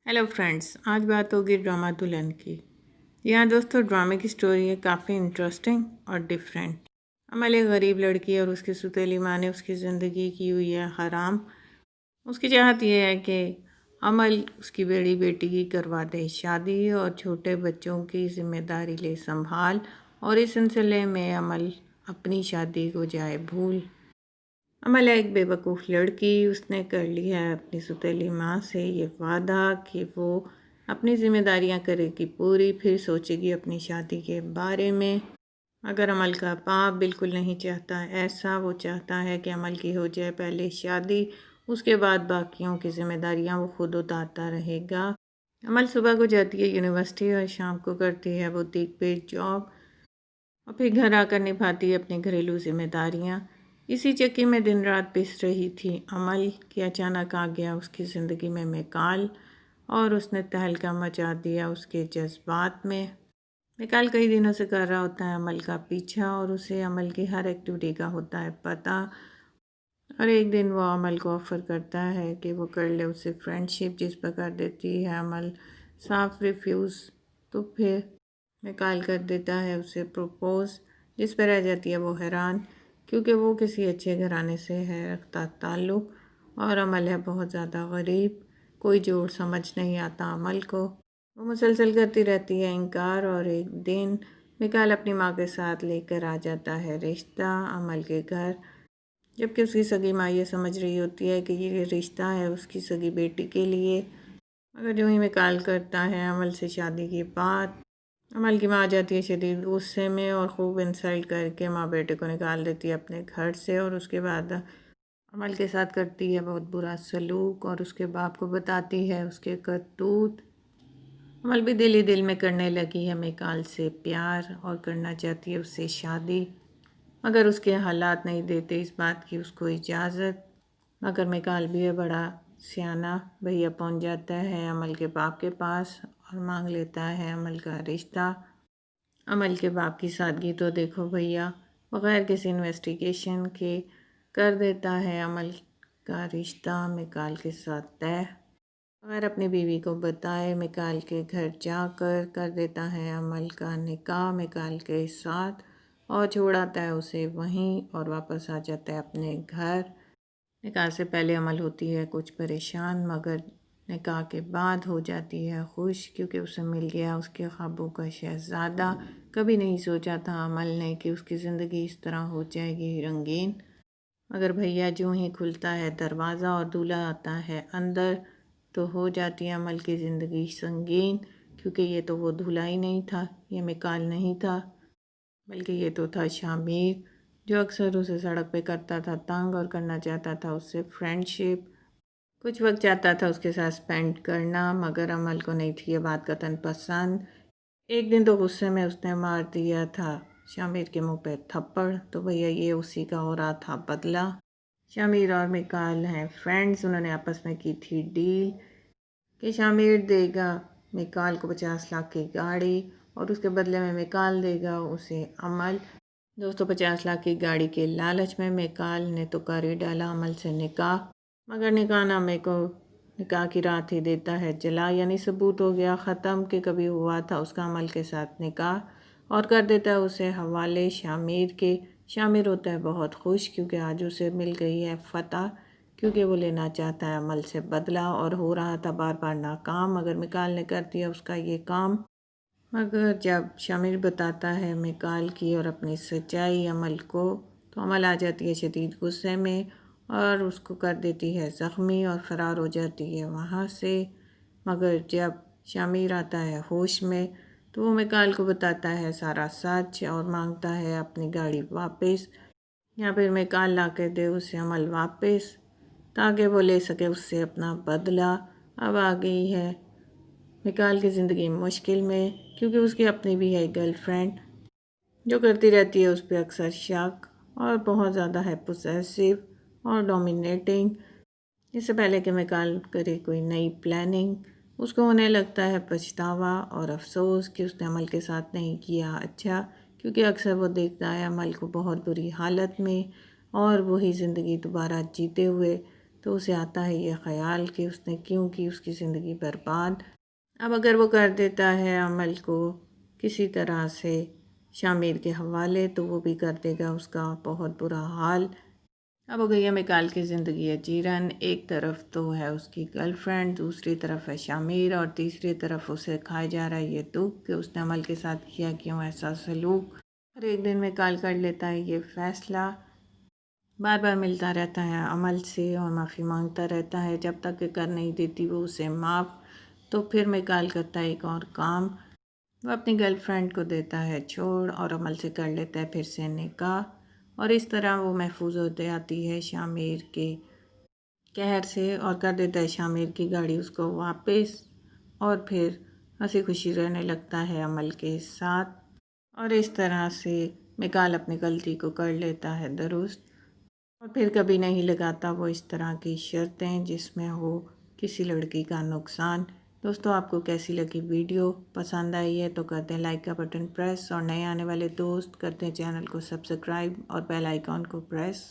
Hello friends, आज बात होगी ड्रामा दुल्हन की। जी हाँ दोस्तों, ड्रामे की स्टोरी है काफ़ी इंटरेस्टिंग और डिफरेंट। अमल एक गरीब लड़की है और उसकी सुतीली माँ ने उसकी ज़िंदगी की हुई है हराम। उसकी चाहत ये है कि अमल उसकी बड़ी बेटी की करवा दे शादी और छोटे बच्चों की जिम्मेदारी ले संभाल, और इस सिलसिले में अमल अपनी शादी को जाए भूल। अमल है एक बेवकूफ़ लड़की। उसने कर लिया है अपनी सुतीली माँ से ये वादा कि वो अपनी ज़िम्मेदारियाँ करेगी पूरी, फिर सोचेगी अपनी शादी के बारे में। मगर अमल का बाप बिल्कुल नहीं चाहता ऐसा। वो चाहता है कि अमल की हो जाए पहले शादी, उसके बाद बाकियों की ज़िम्मेदारियाँ वो खुद उतारता रहेगा। अमल सुबह को जाती है यूनिवर्सिटी और शाम को करती है बुटीक पे जॉब, और फिर घर आकर निभाती है अपनी घरेलू जिम्मेदारियाँ। इसी चक्की में दिन रात पिस रही थी अमल कि अचानक आ गया उसकी ज़िंदगी में मिकाल, और उसने तहलका मचा दिया उसके जज्बात में। मिकाल कई दिनों से कर रहा होता है अमल का पीछा, और उसे अमल की हर एक्टिविटी का होता है पता। और एक दिन वो अमल को ऑफ़र करता है कि वो कर ले उससे फ्रेंडशिप, जिस पर कर देती है अमल साफ रिफ्यूज़। तो फिर मिकाल कर देता है उसे प्रपोज़, जिस पर रह जाती है वो हैरान, क्योंकि वो किसी अच्छे घराने से है रखता ताल्लुक़, और अमल है बहुत ज़्यादा गरीब। कोई जोड़ समझ नहीं आता अमल को। वो मुसलसल करती रहती है इनकार, और एक दिन मिकाल अपनी माँ के साथ लेकर आ जाता है रिश्ता अमल के घर, जबकि उसकी सगी माँ ये समझ रही होती है कि ये रिश्ता है उसकी सगी बेटी के लिए। मगर जो ही मिकाल करता है अमल से शादी की बात, अमल की माँ आ जाती है शदीद गुस्से में और खूब इंसल्ट करके माँ बेटे को निकाल देती है अपने घर से, और उसके बाद अमल के साथ करती है बहुत बुरा सलूक, और उसके बाप को बताती है उसके करतूत। अमल भी दिल ही दिल में करने लगी है मिकाल से प्यार और करना चाहती है उससे शादी, मगर उसके हालात नहीं देते इस बात की उसको इजाज़त। मगर मिकाल भी है बड़ा सियाना। भैया पहुंच जाता है अमल के बाप के पास और मांग लेता है अमल का रिश्ता। अमल के बाप की सादगी तो देखो भैया, बग़ैर किसी इन्वेस्टिगेशन के कर देता है अमल का रिश्ता मिकाल के साथ तय। बग़ैर अपनी बीवी को बताए मिकाल के घर जाकर कर देता है अमल का निकाह मिकाल के साथ, और छोड़ाता है उसे वहीं और वापस आ जाता है अपने घर। निकाह से पहले अमल होती है कुछ परेशान, मगर निकाह के बाद हो जाती है खुश, क्योंकि उसे मिल गया उसके ख्वाबों का शहज़ादा। कभी नहीं सोचा था अमल ने कि उसकी ज़िंदगी इस तरह हो जाएगी रंगीन। मगर भैया जो ही खुलता है दरवाज़ा और दूल्हा आता है अंदर, तो हो जाती है अमल की ज़िंदगी संगीन, क्योंकि ये तो वो दूल्हा ही नहीं था, ये मिकाल नहीं था, बल्कि ये तो था शामिर, जो अक्सर उसे सड़क पे करता था तंग और करना चाहता था उससे फ्रेंडशिप। कुछ वक्त चाहता था उसके साथ स्पेंड करना, मगर अमल को नहीं थी ये बात कतन पसंद। एक दिन तो गुस्से में उसने मार दिया था शामिर के मुंह पे थप्पड़। तो भैया ये उसी का हो रहा था बदला। शामिर और मिकाल हैं फ्रेंड्स। उन्होंने आपस में की थी डील कि शामिर देगा मिकाल को 50 लाख की गाड़ी, और उसके बदले में मिकाल देगा उसे अमल। दोस्तों, 50 लाख की गाड़ी के लालच में मिकाल ने तो कर ही डाला अमल से निकाह। मगर निकाह नामे को निकाह की रात ही देता है जला, यानी सबूत हो गया ख़त्म कि कभी हुआ था उसका अमल के साथ निकाह, और कर देता है उसे हवाले शामिर के। शामिर होता है बहुत खुश, क्योंकि आज उसे मिल गई है फ़तह, क्योंकि वो लेना चाहता है अमल से बदला, और हो रहा था बार बार नाकाम, मगर मिकाल ने कर दिया उसका ये काम। मगर जब शामिर बताता है मिकाल की और अपनी सच्चाई अमल को, तो अमल आ जाती है शदीद गुस्से में और उसको कर देती है ज़ख्मी और फ़रार हो जाती है वहाँ से। मगर जब शामिर आता है होश में, तो वो मिकाल को बताता है सारा सच और मांगता है अपनी गाड़ी वापस, या फिर मिकाल ला के दे उसे अमल वापस, ताकि वो ले सके उससे अपना बदला। अब आ गई है मिकाल की ज़िंदगी मुश्किल में, क्योंकि उसकी अपनी भी है गर्लफ्रेंड, जो करती रहती है उस पर अक्सर शक, और बहुत ज़्यादा है पोसेसिव और डोमिनेटिंग। इससे पहले कि मिकाल करे कोई नई प्लानिंग, उसको होने लगता है पछतावा और अफसोस कि उसने अमल के साथ नहीं किया अच्छा, क्योंकि अक्सर वो देखता है अमल को बहुत बुरी हालत में और वही ज़िंदगी दोबारा जीते हुए, تو اسے آتا ہے یہ خیال کہ اس نے کیوں کی اس کی زندگی برباد۔ اب اگر وہ کر دیتا ہے عمل کو کسی طرح سے شامیر کے حوالے تو وہ بھی کر دے گا اس کا بہت برا حال۔ اب ہو گئی ہے مکال کی زندگی اجیرن، ایک طرف تو ہے اس کی گرل فرینڈ، دوسری طرف ہے شامیر، اور تیسری طرف اسے کھائے جا رہا ہے یہ دکھ کہ اس نے عمل کے ساتھ کیا کیوں ایسا سلوک۔ اور ایک دن مکال کر لیتا ہے یہ فیصلہ، بار بار ملتا رہتا ہے عمل سے اور معافی مانگتا رہتا ہے، جب تک کہ کر نہیں دیتی وہ اسے معاف، تو پھر مکال کرتا ہے ایک اور کام، وہ اپنی گرل فرینڈ کو دیتا ہے چھوڑ اور عمل سے کر لیتا ہے پھر سے نکاح، اور اس طرح وہ محفوظ ہوتے آتی ہے شامیر کے قہر سے، اور کر دیتا ہے شامیر کی گاڑی اس کو واپس، اور پھر ہنسی خوشی رہنے لگتا ہے عمل کے ساتھ، اور اس طرح سے مکال اپنی غلطی کو کر لیتا ہے درست، اور پھر کبھی نہیں لگاتا وہ اس طرح کی شرطیں جس میں ہو کسی لڑکی کا نقصان۔ دوستو آپ کو کیسی لگی ویڈیو؟ پسند آئی ہے تو کر دیں لائک کا بٹن پریس، اور نئے آنے والے دوست کر دیں چینل کو سبسکرائب اور بیل آئیکن کو پریس۔